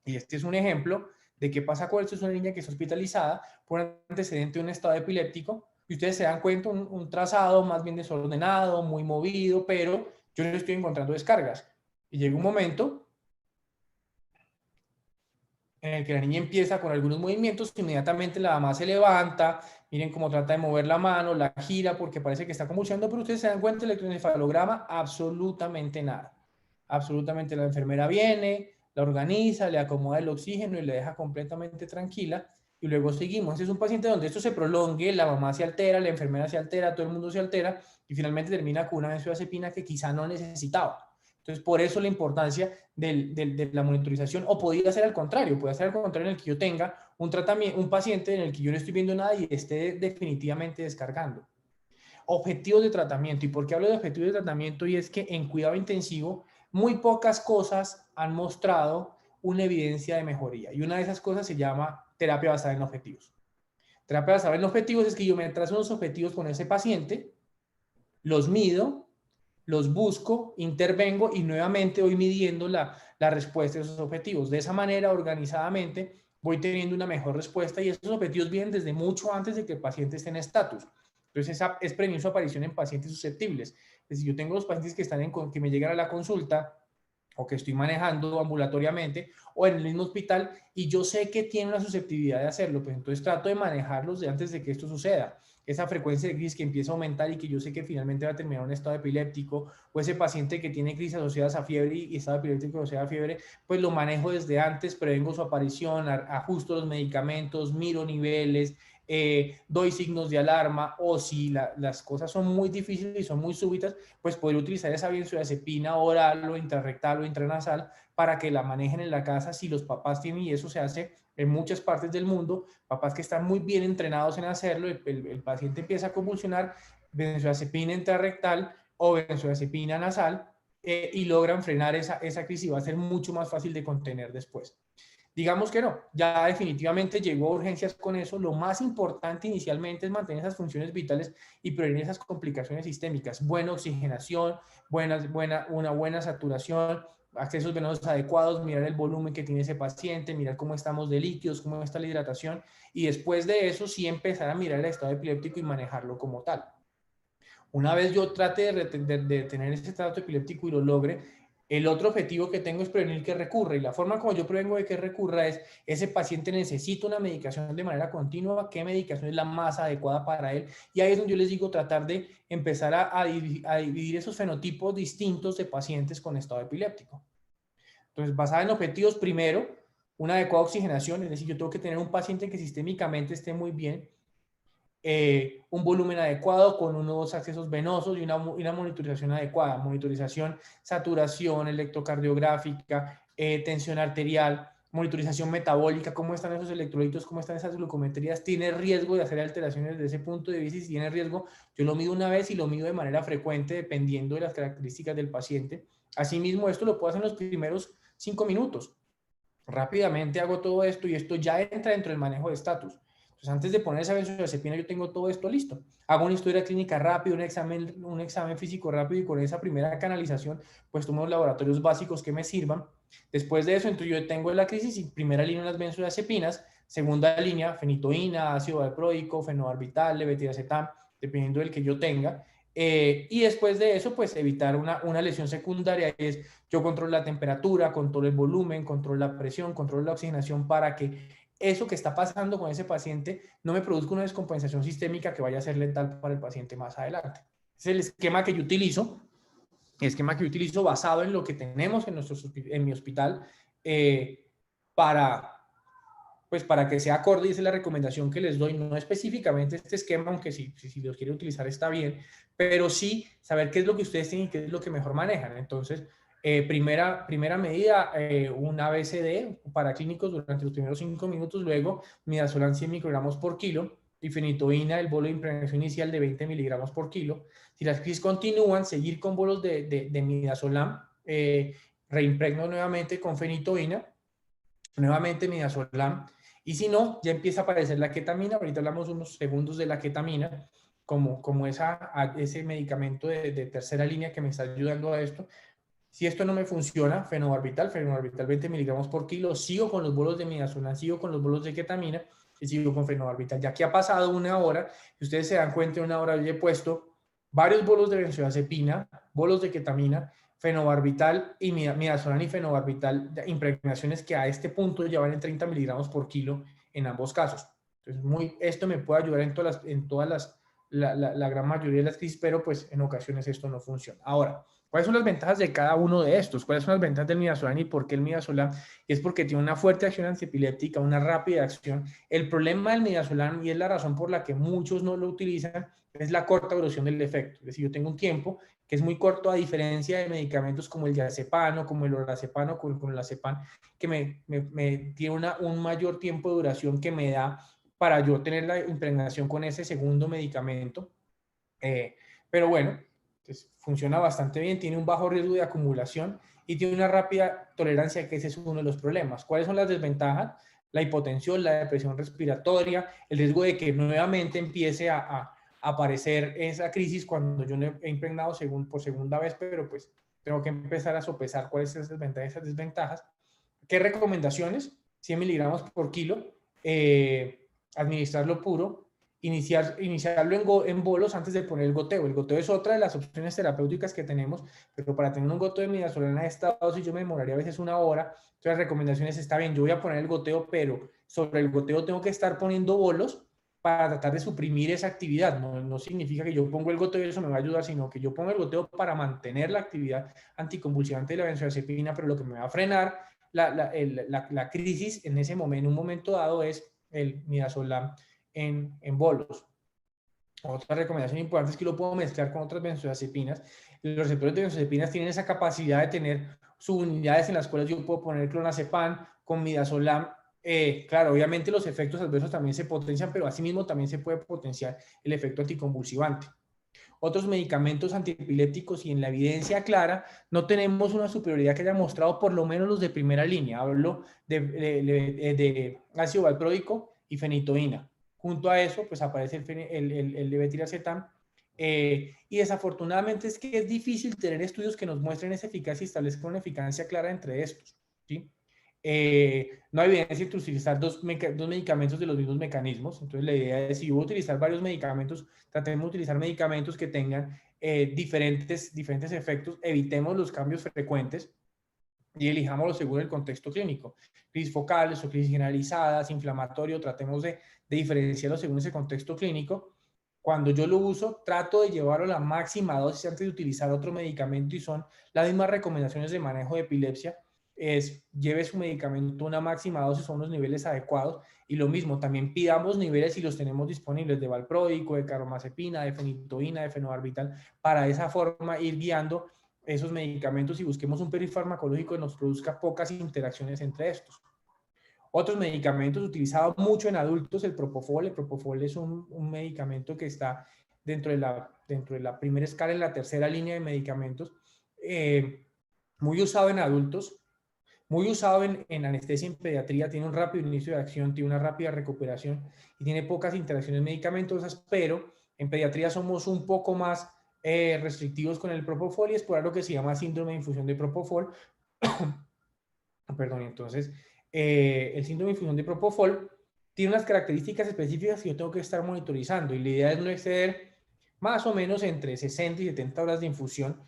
Y este es un ejemplo de qué pasa cuando esto es una niña que es hospitalizada por un antecedente de un estado epiléptico, y ustedes se dan cuenta un trazado más bien desordenado, muy movido, pero yo no estoy encontrando descargas. Y llega un momento en el que la niña empieza con algunos movimientos, inmediatamente la mamá se levanta, miren cómo trata de mover la mano, la gira porque parece que está convulsionando, pero ustedes se dan cuenta, el electroencefalograma, absolutamente nada. Absolutamente, la enfermera viene, la organiza, le acomoda el oxígeno y le deja completamente tranquila, y luego seguimos. Este es un paciente donde esto se prolongue, la mamá se altera, la enfermera se altera, todo el mundo se altera, y finalmente termina con una benzodiazepina que quizá no necesitaba. Entonces, por eso la importancia de la monitorización, o podría ser al contrario, puede ser al contrario, en el que yo tenga un paciente en el que yo no estoy viendo nada y esté definitivamente descargando. Objetivos de tratamiento. ¿Y por qué hablo de objetivos de tratamiento? Y es que en cuidado intensivo muy pocas cosas han mostrado una evidencia de mejoría. Y una de esas cosas se llama terapia basada en objetivos. Terapia basada en objetivos es que yo me trazo unos objetivos con ese paciente, los mido, los busco, intervengo y nuevamente voy midiendo la respuesta de esos objetivos. De esa manera, organizadamente, voy teniendo una mejor respuesta, y esos objetivos vienen desde mucho antes de que el paciente esté en estatus. Entonces, esa es prevenir su aparición en pacientes susceptibles. Es decir, yo tengo los pacientes que me llegan a la consulta o que estoy manejando ambulatoriamente o en el mismo hospital, y yo sé que tiene una susceptibilidad de hacerlo, pues entonces trato de manejarlos de antes de que esto suceda. Esa frecuencia de crisis que empieza a aumentar y que yo sé que finalmente va a terminar en un estado epiléptico, o ese paciente que tiene crisis asociadas a fiebre y estado epiléptico asociado a fiebre, pues lo manejo desde antes, prevengo su aparición, ajusto los medicamentos, miro niveles, doy signos de alarma, o si las cosas son muy difíciles y son muy súbitas, pues podría utilizar esa benzodiazepina oral o intrarrectal o intranasal para que la manejen en la casa si los papás tienen, y eso se hace en muchas partes del mundo, papás que están muy bien entrenados en hacerlo, el paciente empieza a convulsionar, benzodiazepina intrarrectal o benzodiazepina nasal, y logran frenar esa crisis, y va a ser mucho más fácil de contener después. Digamos que no, ya definitivamente llegó a urgencias con eso. Lo más importante inicialmente es mantener esas funciones vitales y prevenir esas complicaciones sistémicas. Buena oxigenación, una buena saturación, accesos venosos adecuados, mirar el volumen que tiene ese paciente, mirar cómo estamos de líquidos, cómo está la hidratación, y después de eso sí empezar a mirar el estado epiléptico y manejarlo como tal. Una vez yo trate de tener ese trato epiléptico y lo logre, el otro objetivo que tengo es prevenir que recurra, y la forma como yo prevengo de que recurra es: ese paciente necesita una medicación de manera continua, ¿qué medicación es la más adecuada para él? Y ahí es donde yo les digo tratar de empezar a dividir esos fenotipos distintos de pacientes con estado epiléptico. Entonces, basada en objetivos, primero, una adecuada oxigenación, es decir, yo tengo que tener un paciente que sistémicamente esté muy bien, un volumen adecuado con unos accesos venosos y una monitorización adecuada, monitorización, saturación electrocardiográfica, tensión arterial, monitorización metabólica, cómo están esos electrolitos, cómo están esas glucometrías, tiene riesgo de hacer alteraciones desde ese punto de vista, y si tiene riesgo, yo lo mido una vez y lo mido de manera frecuente dependiendo de las características del paciente. Asimismo, esto lo puedo hacer en los primeros 5 minutos. Rápidamente hago todo esto y esto ya entra dentro del manejo de estatus. Entonces, antes de poner esa benzodiazepina, yo tengo todo esto listo. Hago una historia clínica rápida, un examen físico rápido, y con esa primera canalización, pues tomo los laboratorios básicos que me sirvan. Después de eso, entonces yo tengo la crisis y primera línea las benzodiazepinas, segunda línea fenitoína, ácido valproico, fenobarbital, levetiracetam, dependiendo del que yo tenga. Y después de eso, pues evitar una lesión secundaria, es yo controlo la temperatura, controlo el volumen, controlo la presión, controlo la oxigenación para que eso que está pasando con ese paciente no me produzca una descompensación sistémica que vaya a ser letal para el paciente más adelante. Es el esquema que yo utilizo, basado en lo que tenemos en mi hospital para, pues para que sea acorde, y esa es la recomendación que les doy, no específicamente este esquema, aunque si los quiere utilizar está bien, pero sí saber qué es lo que ustedes tienen y qué es lo que mejor manejan. Entonces, primera medida, un ABCD para clínicos durante los primeros 5 minutos, luego midazolam 100 microgramos por kilo y fenitoína, el bolo de impregnación inicial de 20 miligramos por kilo. Si las crisis continúan, seguir con bolos de midazolam, reimpregno nuevamente con fenitoína, nuevamente midazolam, y si no, ya empieza a aparecer la ketamina. Ahorita hablamos unos segundos de la ketamina, como ese medicamento de tercera línea que me está ayudando a esto. Si esto no me funciona, fenobarbital 20 miligramos por kilo, sigo con los bolos de midazolam, sigo con los bolos de ketamina y sigo con fenobarbital. Ya que ha pasado una hora, y ustedes se dan cuenta, en una hora yo he puesto varios bolos de benzodiazepina, bolos de ketamina, fenobarbital y midazolam y fenobarbital, impregnaciones que a este punto ya van en 30 miligramos por kilo en ambos casos. Entonces, esto me puede ayudar en todas la gran mayoría de las crisis, pero pues en ocasiones esto no funciona. Ahora, ¿cuáles son las ventajas de cada uno de estos? ¿Cuáles son las ventajas del midazolam y por qué el midazolam? Es porque tiene una fuerte acción antiepiléptica, una rápida acción. El problema del midazolam, y es la razón por la que muchos no lo utilizan, es la corta duración del efecto. Es decir, yo tengo un tiempo que es muy corto, a diferencia de medicamentos como el diazepam, como el lorazepam o con el azepam, que me tiene un mayor tiempo de duración que me da para yo tener la impregnación con ese segundo medicamento. Pero bueno, pues funciona bastante bien, tiene un bajo riesgo de acumulación y tiene una rápida tolerancia, que ese es uno de los problemas. ¿Cuáles son las desventajas? La hipotensión, la depresión respiratoria, el riesgo de que nuevamente empiece a aparecer esa crisis cuando yo he impregnado por segunda vez, pero pues tengo que empezar a sopesar cuáles son esas ventajas y esas desventajas. ¿Qué recomendaciones? 100 miligramos por kilo, administrarlo puro, iniciarlo en bolos antes de poner el goteo. El goteo es otra de las opciones terapéuticas que tenemos, pero para tener un goteo de midazolam a esta dosis yo me demoraría a veces una hora. Entonces, las recomendaciones está bien, yo voy a poner el goteo, pero sobre el goteo tengo que estar poniendo bolos para tratar de suprimir esa actividad. No significa que yo pongo el goteo y eso me va a ayudar, sino que yo pongo el goteo para mantener la actividad anticonvulsivante de la benzodiazepina, pero lo que me va a frenar la crisis en un momento dado, es el midazolam en bolos. Otra recomendación importante es que lo puedo mezclar con otras benzodiazepinas. Los receptores de benzodiazepinas tienen esa capacidad de tener subunidades en las cuales yo puedo poner clonazepam con midazolam. Claro, obviamente los efectos adversos también se potencian, pero asimismo también se puede potenciar el efecto anticonvulsivante. Otros medicamentos antiepilépticos, y en la evidencia clara no tenemos una superioridad que haya mostrado, por lo menos los de primera línea. Hablo de ácido valproico y fenitoína. Junto a eso, pues aparece el levetiracetam. Y desafortunadamente es que es difícil tener estudios que nos muestren esa eficacia y establezcan una eficacia clara entre estos, ¿sí? No hay evidencia de utilizar dos medicamentos de los mismos mecanismos. Entonces, la idea es, si yo voy a utilizar varios medicamentos, tratemos de utilizar medicamentos que tengan diferentes efectos, evitemos los cambios frecuentes y elijámoslo según el contexto clínico. Crisis focales o crisis generalizadas, inflamatorio, tratemos de diferenciarlo según ese contexto clínico. Cuando yo lo uso, trato de llevarlo a la máxima dosis antes de utilizar otro medicamento, y son las mismas recomendaciones de manejo de epilepsia. Lleve su medicamento a una máxima dosis a unos niveles adecuados, y lo mismo, también pidamos niveles si los tenemos disponibles de valproico, de carbamazepina, de fenitoína, de fenobarbital, para de esa forma ir guiando esos medicamentos y busquemos un perfil farmacológico que nos produzca pocas interacciones entre estos. Otros medicamentos utilizados mucho en adultos, el propofol. El propofol es un medicamento que está dentro de la primera escala, en la tercera línea de medicamentos, muy usado en adultos, muy usado en anestesia y en pediatría. Tiene un rápido inicio de acción, tiene una rápida recuperación y tiene pocas interacciones medicamentosas, pero en pediatría somos un poco más restrictivos con el propofol, y es por algo que se llama síndrome de infusión de propofol. Perdón, entonces, el síndrome de infusión de propofol tiene unas características específicas que yo tengo que estar monitorizando, y la idea es no exceder más o menos entre 60 y 70 horas de infusión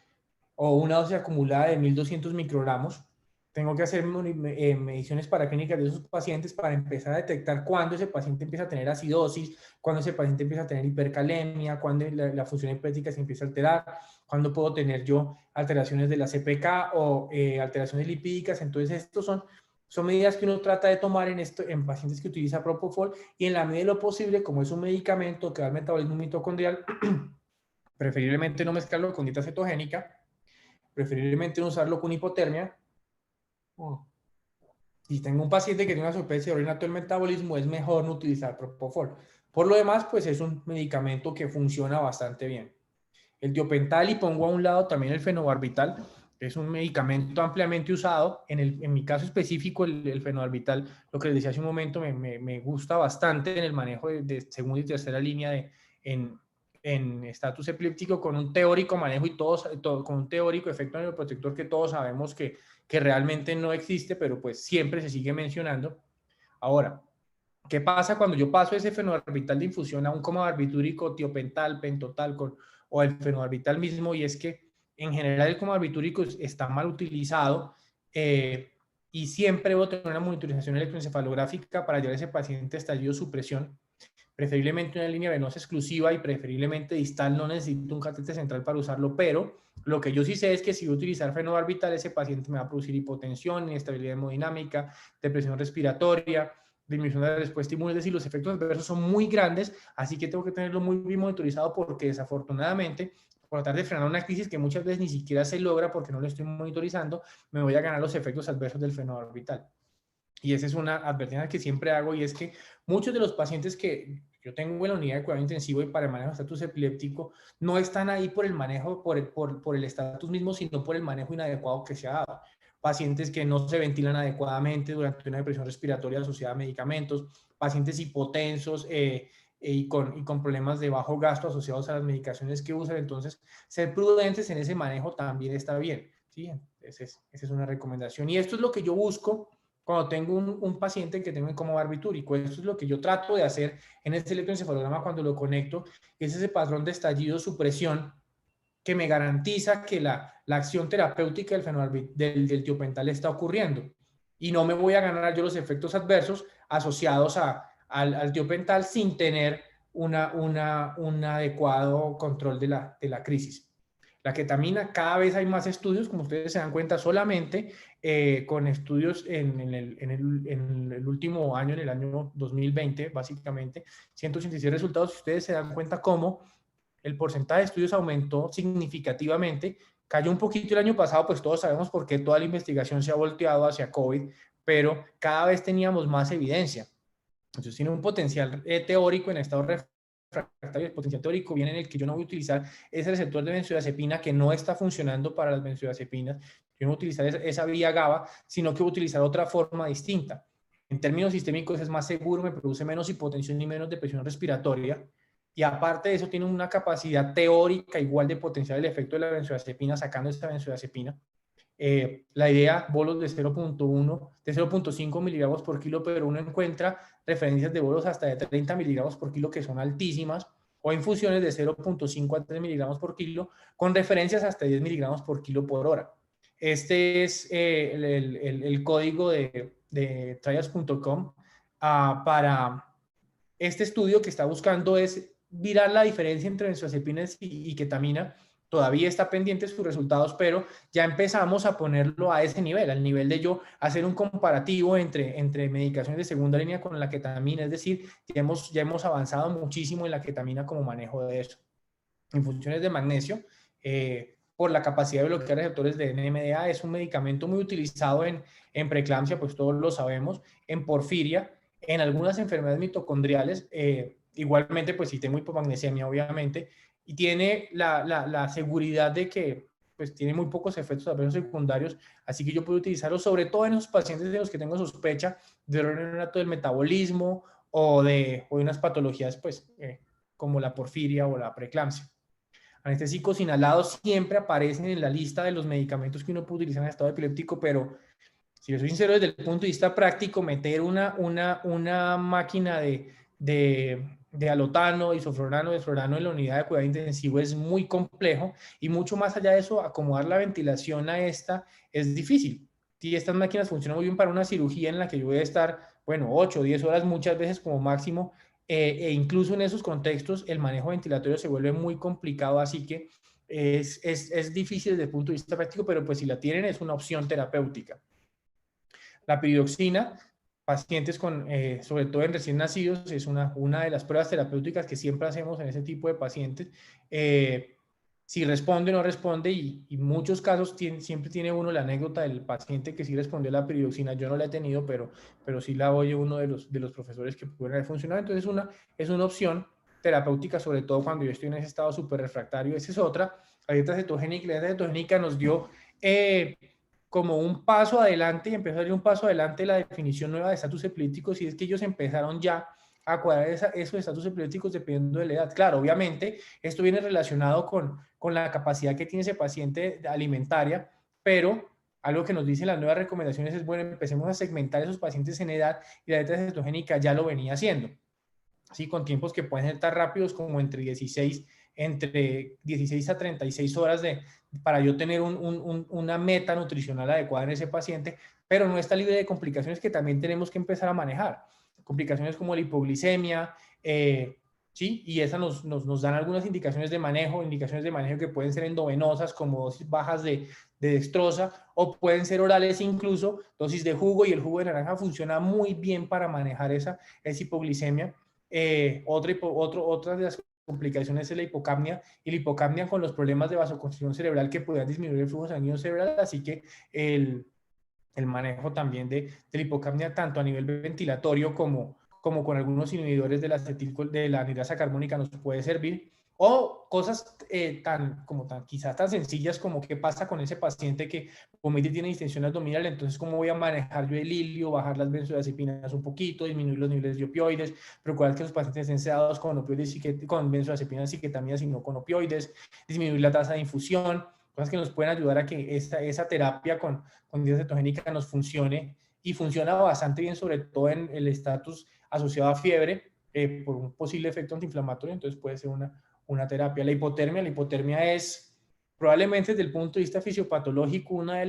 o una dosis acumulada de 1200 microgramos. Tengo que hacer mediciones paraclínicas de esos pacientes para empezar a detectar cuándo ese paciente empieza a tener acidosis, cuándo ese paciente empieza a tener hipercalemia, cuándo la función hepática se empieza a alterar, cuándo puedo tener yo alteraciones de la CPK o alteraciones lipídicas. Entonces, estos son medidas que uno trata de tomar en pacientes que utilizan Propofol, y en la medida de lo posible, como es un medicamento que da el metabolismo mitocondrial, preferiblemente no mezclarlo con dieta cetogénica, preferiblemente no usarlo con hipotermia. Si tengo un paciente que tiene una sobrepeso de orina, todo el metabolismo, es mejor no utilizar Propofol. Por lo demás, pues es un medicamento que funciona bastante bien. El tiopental, y pongo a un lado también el fenobarbital, es un medicamento ampliamente usado. En mi caso específico, el fenobarbital, lo que les decía hace un momento, me gusta bastante en el manejo de segunda y tercera línea en estatus epiléptico, con un teórico manejo y con un teórico efecto neuroprotector que todos sabemos que realmente no existe, pero pues siempre se sigue mencionando. Ahora, ¿qué pasa cuando yo paso ese fenobarbital de infusión a un coma barbitúrico, tiopental, pentotal, o el fenobarbital mismo? Y es que en general el coma barbitúrico está mal utilizado, y siempre debo tener una monitorización electroencefalográfica para llevar a ese paciente a estallido su presión, preferiblemente una línea venosa exclusiva y preferiblemente distal. No necesito un catéter central para usarlo, pero lo que yo sí sé es que si voy a utilizar fenobarbital, ese paciente me va a producir hipotensión, inestabilidad hemodinámica, depresión respiratoria, disminución de la respuesta inmune. Es decir, los efectos adversos son muy grandes, así que tengo que tenerlo muy bien monitorizado, porque desafortunadamente, por tratar de frenar una crisis que muchas veces ni siquiera se logra porque no lo estoy monitorizando, me voy a ganar los efectos adversos del fenobarbital. Y esa es una advertencia que siempre hago, y es que muchos de los pacientes que yo tengo en la unidad de cuidado intensivo y para el manejo de estatus epiléptico no están ahí por el manejo, por el estatus mismo, sino por el manejo inadecuado que se ha dado. Pacientes que no se ventilan adecuadamente durante una depresión respiratoria asociada a medicamentos, pacientes hipotensos, y con problemas de bajo gasto asociados a las medicaciones que usan. Entonces, ser prudentes en ese manejo también está bien, ¿sí? Esa es una recomendación. Y esto es lo que yo busco cuando tengo un paciente que tengo en coma barbitúrico. Esto es lo que yo trato de hacer en este electroencefalograma cuando lo conecto. Es ese patrón de estallido, supresión, que me garantiza que la acción terapéutica del tiopental está ocurriendo. Y no me voy a ganar yo los efectos adversos asociados al tiopental sin tener un adecuado control de la crisis. La ketamina, cada vez hay más estudios, como ustedes se dan cuenta, solamente con estudios en el último año, en el año 2020, básicamente, 186 resultados. Si ustedes se dan cuenta cómo el porcentaje de estudios aumentó significativamente, cayó un poquito el año pasado, pues todos sabemos por qué toda la investigación se ha volteado hacia COVID, pero cada vez teníamos más evidencia. Entonces tiene un potencial teórico en estado refractario. El potencial teórico viene en el que yo no voy a utilizar ese receptor de benzodiazepina que no está funcionando para las benzodiazepinas, yo no voy a utilizar esa vía GABA, sino que voy a utilizar otra forma distinta. En términos sistémicos es más seguro, me produce menos hipotensión y menos depresión respiratoria, y aparte de eso tiene una capacidad teórica igual de potenciar el efecto de la benzodiazepina sacando esta benzodiazepina. La idea, bolos de 0.1, de 0.5 miligramos por kilo, pero uno encuentra referencias de bolos hasta de 30 miligramos por kilo que son altísimas, o infusiones de 0.5 a 3 miligramos por kilo, con referencias hasta 10 miligramos por kilo por hora. Este es el código de trials.com para este estudio, que está buscando es mirar la diferencia entre benzodiazepinas y ketamina. Todavía está pendiente sus resultados, pero ya empezamos a ponerlo a ese nivel, al nivel de yo hacer un comparativo entre medicaciones de segunda línea con la ketamina. Es decir, ya hemos avanzado muchísimo en la ketamina como manejo de eso. Infusiones de magnesio, por la capacidad de bloquear receptores de NMDA, es un medicamento muy utilizado en preeclampsia, pues todos lo sabemos, en porfiria, en algunas enfermedades mitocondriales, igualmente, pues si tengo hipomagnesemia, obviamente, y tiene la seguridad de que pues tiene muy pocos efectos adversos secundarios, así que yo puedo utilizarlo sobre todo en esos pacientes en los que tengo sospecha de error neonato del metabolismo o de unas patologías, pues, como la porfiria o la preeclampsia. Anestésicos inhalados siempre aparecen en la lista de los medicamentos que uno puede utilizar en estado epiléptico, pero si yo soy sincero, desde el punto de vista práctico, meter una máquina de alotano, isoflurano, desflurano en la unidad de cuidado intensivo es muy complejo y mucho más allá de eso, acomodar la ventilación a esta es difícil. Y estas máquinas funcionan muy bien para una cirugía en la que yo voy a estar, bueno, 8 o 10 horas muchas veces como máximo, e incluso en esos contextos el manejo ventilatorio se vuelve muy complicado, así que es difícil desde el punto de vista práctico, pero pues si la tienen es una opción terapéutica. La piridoxina, pacientes con, sobre todo en recién nacidos, es una de las pruebas terapéuticas que siempre hacemos en ese tipo de pacientes. Si responde o no responde, y en muchos casos siempre tiene uno la anécdota del paciente que sí respondió a la piridoxina. Yo no la he tenido, pero sí la oye uno de los profesores que pueden haber funcionado. Entonces es una opción terapéutica, sobre todo cuando yo estoy en ese estado súper refractario. Esa es otra. La dieta cetogénica, la dieta cetogénica nos dio como un paso adelante, y empezó a dar un paso adelante la definición nueva de estatus epilépticos, y es que ellos empezaron ya a cuadrar esos estatus epilépticos dependiendo de la edad. Claro, obviamente esto viene relacionado con la capacidad que tiene ese paciente alimentaria, pero algo que nos dicen las nuevas recomendaciones es, bueno, empecemos a segmentar esos pacientes en edad, y la dieta cetogénica ya lo venía haciendo, ¿sí? Con tiempos que pueden ser tan rápidos como entre 16 a 36 horas para yo tener una meta nutricional adecuada en ese paciente, pero no está libre de complicaciones que también tenemos que empezar a manejar. Complicaciones como la hipoglicemia, ¿sí? Y esas nos dan algunas indicaciones de manejo que pueden ser endovenosas, como dosis bajas de dextrosa, o pueden ser orales incluso, dosis de jugo, y el jugo de naranja funciona muy bien para manejar esa hipoglicemia. Otra de las complicaciones es la hipocapnia, y la hipocapnia con los problemas de vasoconstricción cerebral que puedan disminuir el flujo sanguíneo cerebral, así que el manejo también de la hipocapnia tanto a nivel ventilatorio como con algunos inhibidores de la anhidrasa carbónica nos puede servir. O cosas quizás tan sencillas como qué pasa con ese paciente que vomita y tiene distensión abdominal. Entonces, ¿cómo voy a manejar yo el ilio? Bajar las benzodiazepinas un poquito, disminuir los niveles de opioides, procurar que los pacientes estén sedados con opioides con benzodiazepinas y ketaminas y no con opioides, disminuir la tasa de infusión, cosas que nos pueden ayudar a que esa terapia con dieta cetogénica nos funcione, y funciona bastante bien, sobre todo en el estatus asociado a fiebre, por un posible efecto antiinflamatorio. Entonces puede ser una terapia. La hipotermia es probablemente desde el punto de vista fisiopatológico una de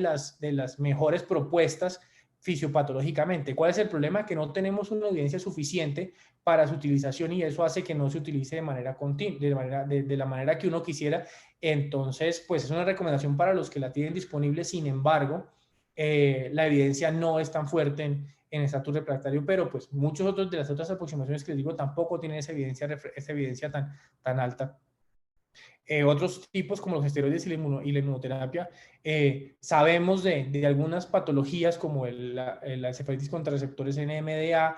las mejores propuestas fisiopatológicamente. ¿Cuál es el problema? Que no tenemos una evidencia suficiente para su utilización, y eso hace que no se utilice de manera continua, de la manera que uno quisiera. Entonces, pues es una recomendación para los que la tienen disponible. Sin embargo, la evidencia no es tan fuerte en estatus refractario, pero pues muchos otros de las otras aproximaciones que les digo tampoco tienen esa evidencia tan alta. Otros tipos como los esteroides y la inmunoterapia, sabemos de algunas patologías como la encefalitis contra receptores NMDA,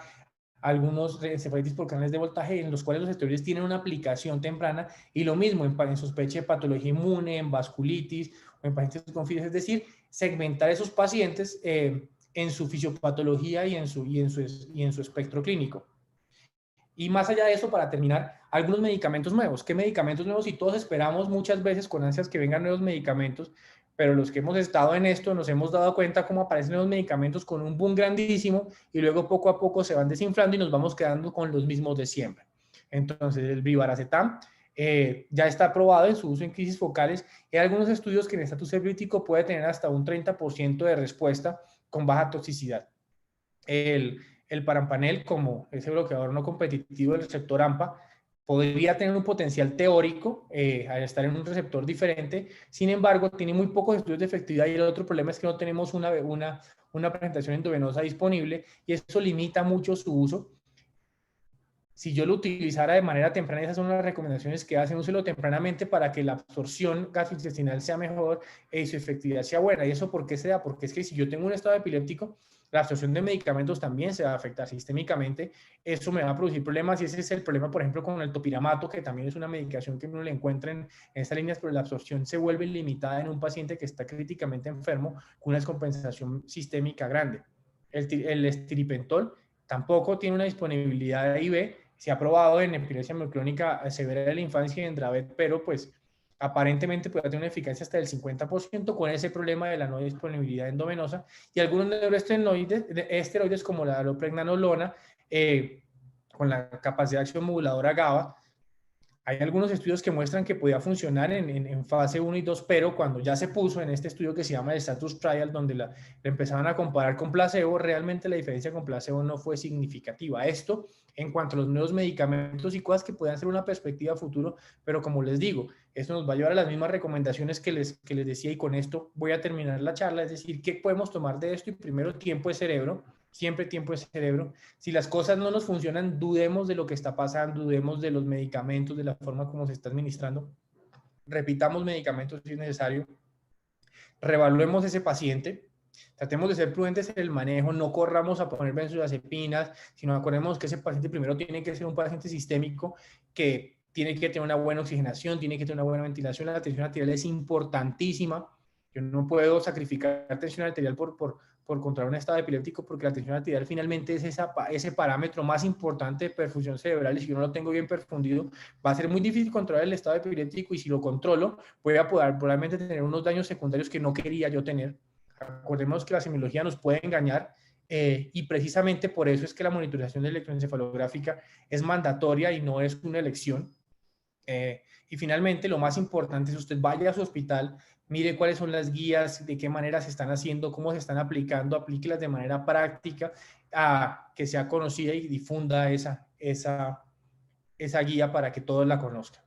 algunos encefalitis por canales de voltaje, en los cuales los esteroides tienen una aplicación temprana, y lo mismo en sospecha de patología inmune, en vasculitis o en pacientes con FIDES, es decir, segmentar esos pacientes en su fisiopatología y en su espectro clínico. Y más allá de eso, para terminar, algunos medicamentos nuevos. ¿Qué medicamentos nuevos? Y todos esperamos muchas veces con ansias que vengan nuevos medicamentos, pero los que hemos estado en esto nos hemos dado cuenta cómo aparecen nuevos medicamentos con un boom grandísimo, y luego poco a poco se van desinflando y nos vamos quedando con los mismos de siempre. Entonces, el brivaracetam ya está aprobado en su uso en crisis focales. Hay algunos estudios que en estatus epiléptico puede tener hasta un 30% de respuesta con baja toxicidad. El parampanel, como ese bloqueador no competitivo del receptor AMPA, podría tener un potencial teórico al estar en un receptor diferente. Sin embargo, tiene muy pocos estudios de efectividad, y el otro problema es que no tenemos una presentación endovenosa disponible, y eso limita mucho su uso. Si yo lo utilizara de manera temprana, esas son las recomendaciones que hacen: úselo tempranamente para que la absorción gastrointestinal sea mejor y su efectividad sea buena. ¿Y eso por qué se da? Porque es que si yo tengo un estado epiléptico, la absorción de medicamentos también se va a afectar sistémicamente. Eso me va a producir problemas, y ese es el problema, por ejemplo, con el topiramato, que también es una medicación que uno le encuentra en estas líneas, pero la absorción se vuelve limitada en un paciente que está críticamente enfermo con una descompensación sistémica grande. El estripentol tampoco tiene una disponibilidad de IV. Se ha probado en epilepsia mioclónica severa de la infancia y en Dravet, pero pues aparentemente puede tener una eficacia hasta del 50% con ese problema de la no disponibilidad endovenosa. Y algunos neuroesteroides como la alopregnanolona con la capacidad de acción moduladora GABA. Hay algunos estudios que muestran que podía funcionar en fase 1 y 2, pero cuando ya se puso en este estudio que se llama el Status Trial, donde le empezaban a comparar con placebo, realmente la diferencia con placebo no fue significativa. Esto en cuanto a los nuevos medicamentos y cosas que puedan ser una perspectiva futuro, pero como les digo, esto nos va a llevar a las mismas recomendaciones que les decía, y con esto voy a terminar la charla, es decir, ¿qué podemos tomar de esto? Y primero, tiempo de cerebro. Siempre tiempo de cerebro. Si las cosas no nos funcionan, dudemos de lo que está pasando, dudemos de los medicamentos, de la forma como se está administrando. Repitamos medicamentos si es necesario. Reevaluemos ese paciente. Tratemos de ser prudentes en el manejo, no corramos a poner benzodiazepinas, sino acordemos que ese paciente primero tiene que ser un paciente sistémico que tiene que tener una buena oxigenación, tiene que tener una buena ventilación. La tensión arterial es importantísima. Yo no puedo sacrificar tensión arterial por controlar un estado epiléptico, porque la tensión arterial finalmente es ese parámetro más importante de perfusión cerebral, y si yo no lo tengo bien perfundido, va a ser muy difícil controlar el estado epiléptico, y si lo controlo, voy a poder probablemente tener unos daños secundarios que no quería yo tener. Acordemos que la semiología nos puede engañar, y precisamente por eso es que la monitorización electroencefalográfica es mandatoria y no es una elección. Y finalmente, lo más importante es usted vaya a su hospital, mire cuáles son las guías, de qué manera se están haciendo, cómo se están aplicando, aplíquelas de manera práctica, que sea conocida y difunda esa guía para que todos la conozcan.